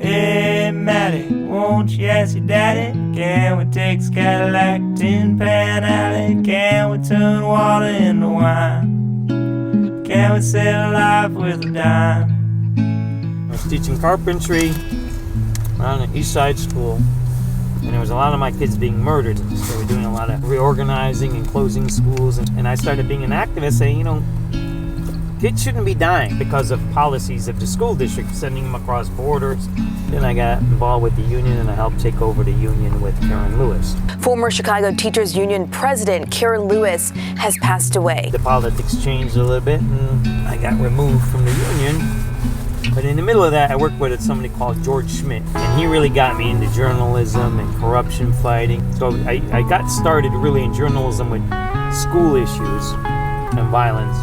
Hey, Maddie, won't you ask your daddy? Can we take this Cadillac Tin Pan Alley? Can we turn water into wine? Can we save life with a dime? I was teaching carpentry around an East Side school, and there was a lot of my kids being murdered. So we're doing a lot of reorganizing and closing schools, and I started being an activist saying, you know, kids shouldn't be dying because of policies of the school district, sending them across borders. Then I got involved with the union, and I helped take over the union with Karen Lewis. Former Chicago Teachers Union President Karen Lewis has passed away. The politics changed a little bit, and I got removed from the union. But in the middle of that, I worked with somebody called George Schmidt, and he really got me into journalism and corruption fighting. So I got started really in journalism with school issues and violence.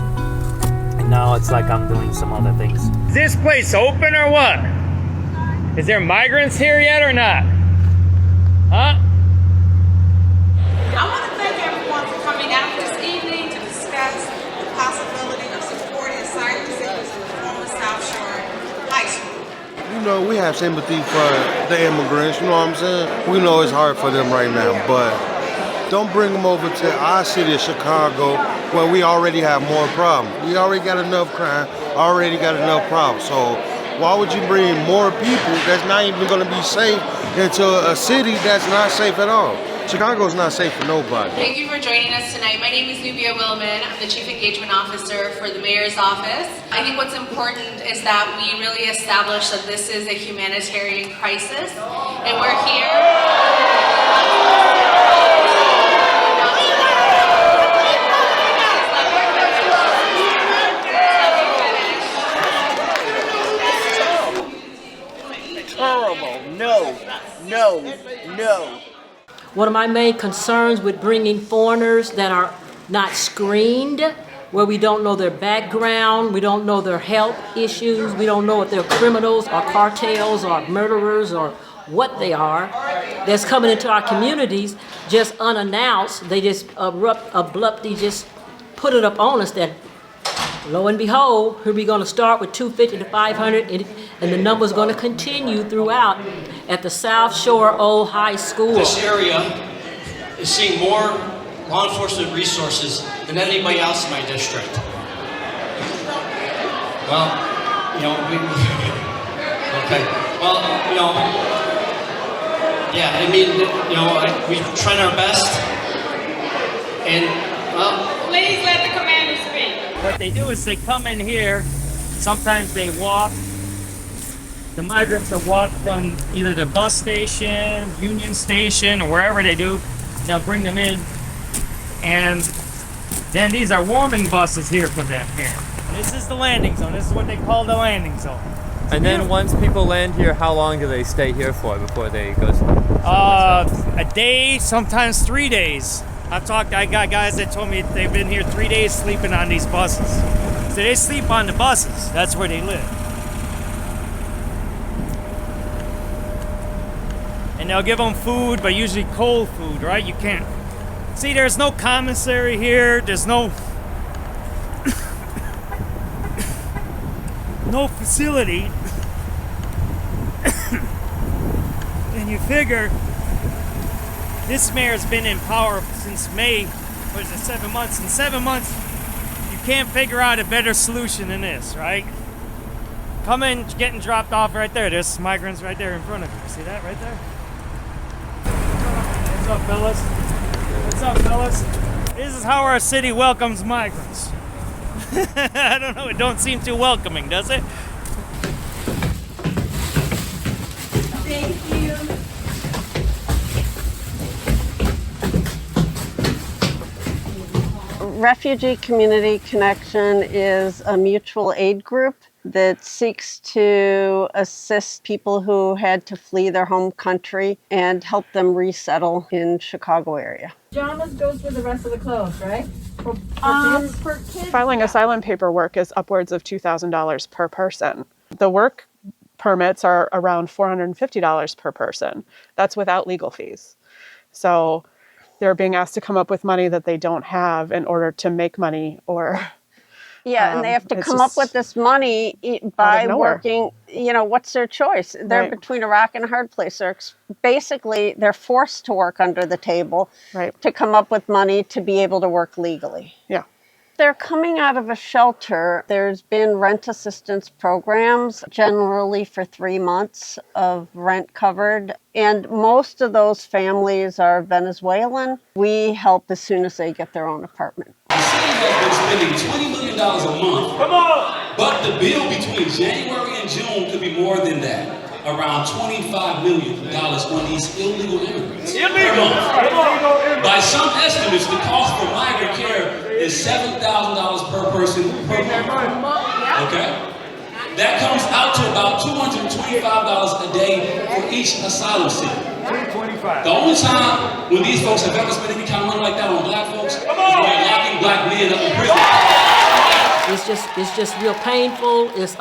And now it's like I'm doing some other things. Is this place open or what? Is there migrants here yet or not? Huh? I want to thank everyone for coming out this evening to discuss the possibility of supporting asylum seekers in the former South Shore High School. You know, we have sympathy for the immigrants, you know what I'm saying? We know it's hard for them right now, but don't bring them over to our city of Chicago where we already have more problems. We already got enough crime, already got enough problems. So why would you bring more people that's not even going to be safe into a city that's not safe at all? Chicago's not safe for nobody. Thank you for joining us tonight. My name is Nubia Willman. I'm the Chief Engagement Officer for the Mayor's Office. I think what's important is that we really establish that this is a humanitarian crisis, and we're here. No. One of my main concerns with bringing foreigners that are not screened, where we don't know their background, we don't know their health issues, we don't know if they're criminals or cartels or murderers or what they are, that's coming into our communities just unannounced. They just abruptly just put it up on us that, lo and behold, here we're going to start with 250 to 500, and the number's going to continue throughout at the South Shore Old High School. This area is seeing more law enforcement resources than anybody else in my district. Well, you know, okay. Well, you know, yeah, I mean, you know, we've tried our best, and, well. Please let the commander speak. What they do is they come in here, sometimes they walk. The migrants will walk from either the bus station, Union Station, or wherever they do. They'll bring them in, and then these are warming buses here for them here. This is the landing zone. This is what they call the landing zone. And then once people land here, how long do they stay here for before they go a day, sometimes 3 days. I got guys that told me they've been here 3 days sleeping on these buses. So they sleep on the buses. That's where they live. And they'll give them food, but usually cold food, right? You can't. See, there's no commissary here. There's no facility. And you figure this mayor's been in power since May. What is it, 7 months? In 7 months, you can't figure out a better solution than this, right? Coming, getting dropped off right there. There's migrants right there in front of you. See that right there? What's up, fellas? What's up, fellas? This is how our city welcomes migrants. I don't know, it don't seem too welcoming, does it? Thank you. Refugee Community Connection is a mutual aid group that seeks to assist people who had to flee their home country and help them resettle in Chicago area. Pajamas goes with the rest of the clothes, right? For kids? Filing asylum paperwork is upwards of $2,000 per person. The work permits are around $450 per person. That's without legal fees. So they're being asked to come up with money that they don't have in order to make money or Yeah, and they have to come up with this money by working, what's their choice? They're between a rock and a hard place. Basically, they're forced to work under the table to come up with money to be able to work legally. Yeah. They're coming out of a shelter. There's been rent assistance programs, generally for 3 months of rent covered. And most of those families are Venezuelan. We help as soon as they get their own apartment. The city has been spending $20 million a month. Come on! But the bill between January and June could be more than that. Around $25 million on these illegal immigrants. Illegal! By some estimates, the cost for migrant care is $7,000 per person per month. Okay? That comes out to about $225 a day for each asylum seeker. The only time when these folks have ever spent any kind of money like that on black folks is when they're locking black men up in prison. It's just real painful. It's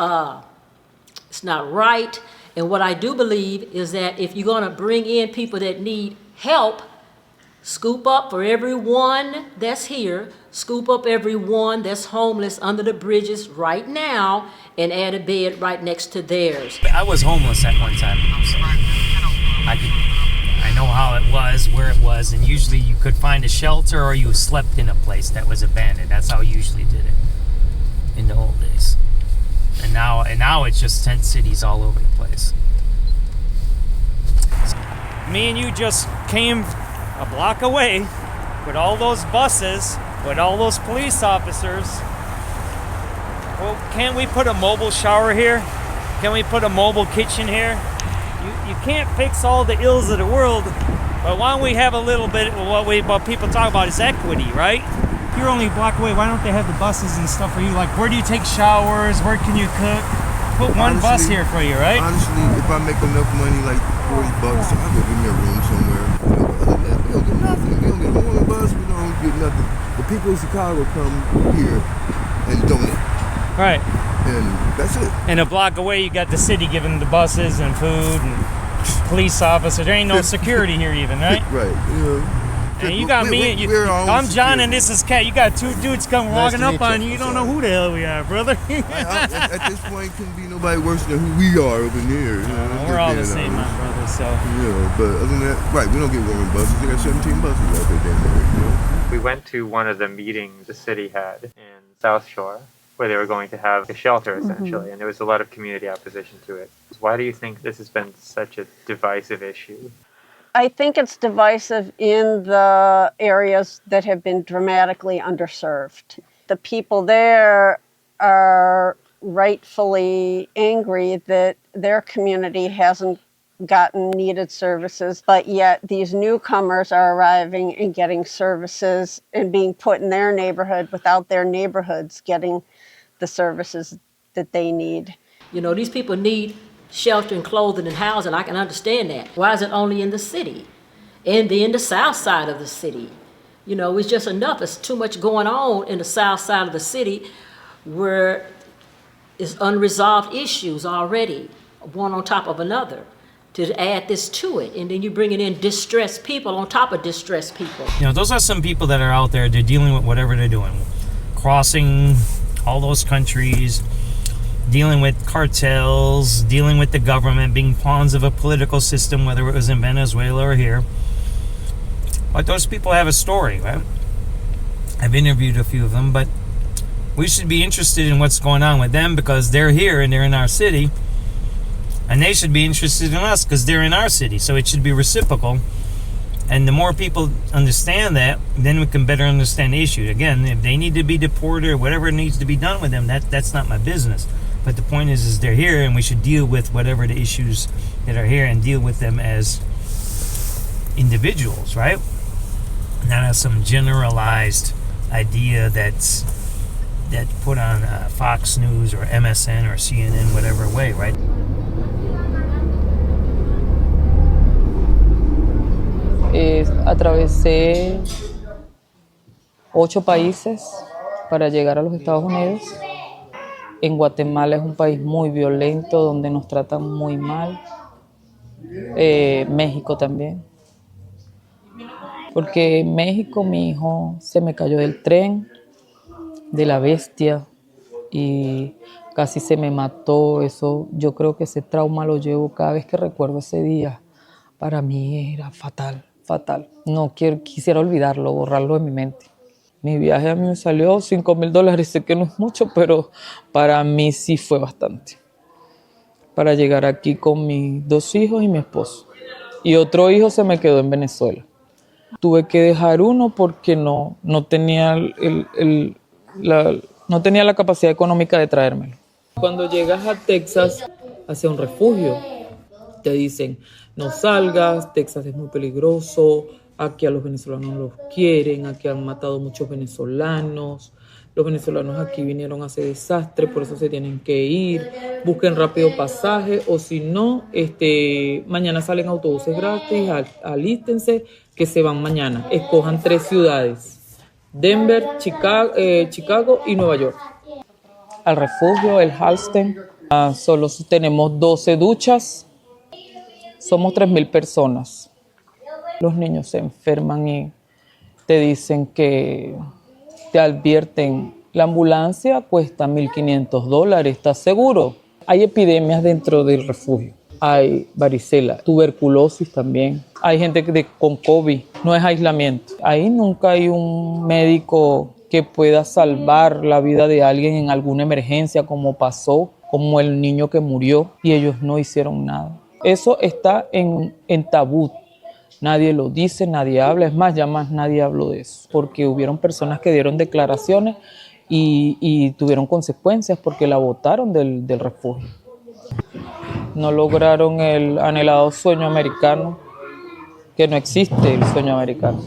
not right. And what I do believe is that if you're gonna bring in people that need help, scoop up for everyone that's here, scoop up everyone that's homeless under the bridges right now, and add a bed right next to theirs. I was homeless at one time. I know how it was, where it was, and usually you could find a shelter or you slept in a place that was abandoned. That's how you usually did it in the old days. And now it's just tent cities all over the place. Me and you just came a block away with all those buses, with all those police officers. Well, can't we put a mobile shower here? Can we put a mobile kitchen here? You can't fix all the ills of the world, but why don't we have a little bit of what people talk about is equity, right? You're only a block away. Why don't they have the buses and stuff for you? Like, where do you take showers? Where can you cook? Put one bus here for you, right? Honestly, if I make enough money, like $40, I'll go give me a room somewhere. Other than that, we don't get nothing. We don't get a morning bus. We don't get nothing. The people in Chicago come here and donate. Right. And that's it. And a block away, you got the city giving the buses and food and police officers. There ain't no security here even, right? Right. And you got me. I'm John, and this is Kat. You got two dudes walking up on you. You don't know who the hell we are, brother. At this point, couldn't be nobody worse than who we are over here. We're all the same, my brother. So. Yeah, but other than that, right? We don't get warming buses. They got 17 buses out there down there. We went to one of the meetings the city had in South Shore, where they were going to have a shelter essentially, and there was a lot of community opposition to it. Why do you think this has been such a divisive issue? I think it's divisive in the areas that have been dramatically underserved. The people there are rightfully angry that their community hasn't gotten needed services, but yet these newcomers are arriving and getting services and being put in their neighborhood without their neighborhoods getting the services that they need. These people need shelter and clothing and housing. I can understand that. Why is it only in the city? And then the south side of the city. It's just enough. It's too much going on in the south side of the city where it's unresolved issues already, one on top of another. To add this to it, and then you're bringing in distressed people on top of distressed people. Those are some people that are out there. They're dealing with whatever they're doing, crossing all those countries, dealing with cartels, dealing with the government, being pawns of a political system, whether it was in Venezuela or here. But those people have a story, right? I've interviewed a few of them, but we should be interested in what's going on with them because they're here and they're in our city. And they should be interested in us because they're in our city. So it should be reciprocal. And the more people understand that, then we can better understand the issue. Again, if they need to be deported or whatever needs to be done with them, that's not my business. But the point is they're here and we should deal with whatever the issues that are here and deal with them as individuals, right? Not as some generalized idea that's put on Fox News or MSN or CNN, whatever way, right? Atravesé 8 países para llegar a los Estados Unidos. En Guatemala es un país muy violento, donde nos tratan muy mal. México también. Porque en México mi hijo se me cayó del tren, de la bestia, y casi se me mató. Eso, yo creo que ese trauma lo llevo cada vez que recuerdo ese día. Para mí era fatal, fatal. No quisiera olvidarlo, borrarlo de mi mente. Mi viaje a mí me salió $5,000. Sé que no es mucho, pero para mí sí fue bastante. Para llegar aquí con mis 2 hijos y mi esposo. Y otro hijo se me quedó en Venezuela. Tuve que dejar uno porque no tenía no tenía la capacidad económica de traérmelo. Cuando llegas a Texas, hacia un refugio, te dicen, no salgas, Texas es muy peligroso, aquí a los venezolanos no los quieren, aquí han matado muchos venezolanos, los venezolanos aquí vinieron a hacer desastre, por eso se tienen que ir, busquen rápido pasaje, o si no, mañana salen autobuses gratis, alístense, que se van mañana. Escojan 3 ciudades, Denver, Chicago y Nueva York. Al refugio, el Halston, solo tenemos 12 duchas, somos 3,000 personas. Los niños se enferman y te dicen que te advierten, la ambulancia cuesta $1,500, ¿estás seguro? Hay epidemias dentro del refugio. Hay varicela, tuberculosis también. Hay gente con COVID, no es aislamiento. Ahí nunca hay un médico que pueda salvar la vida de alguien en alguna emergencia, como pasó, como el niño que murió, y ellos no hicieron nada. Eso está en tabú. Nadie lo dice, nadie habla. Es más, ya más nadie habló de eso, porque hubieron personas que dieron declaraciones y tuvieron consecuencias porque la botaron del refugio. No lograron el anhelado sueño americano, que no existe el sueño americano.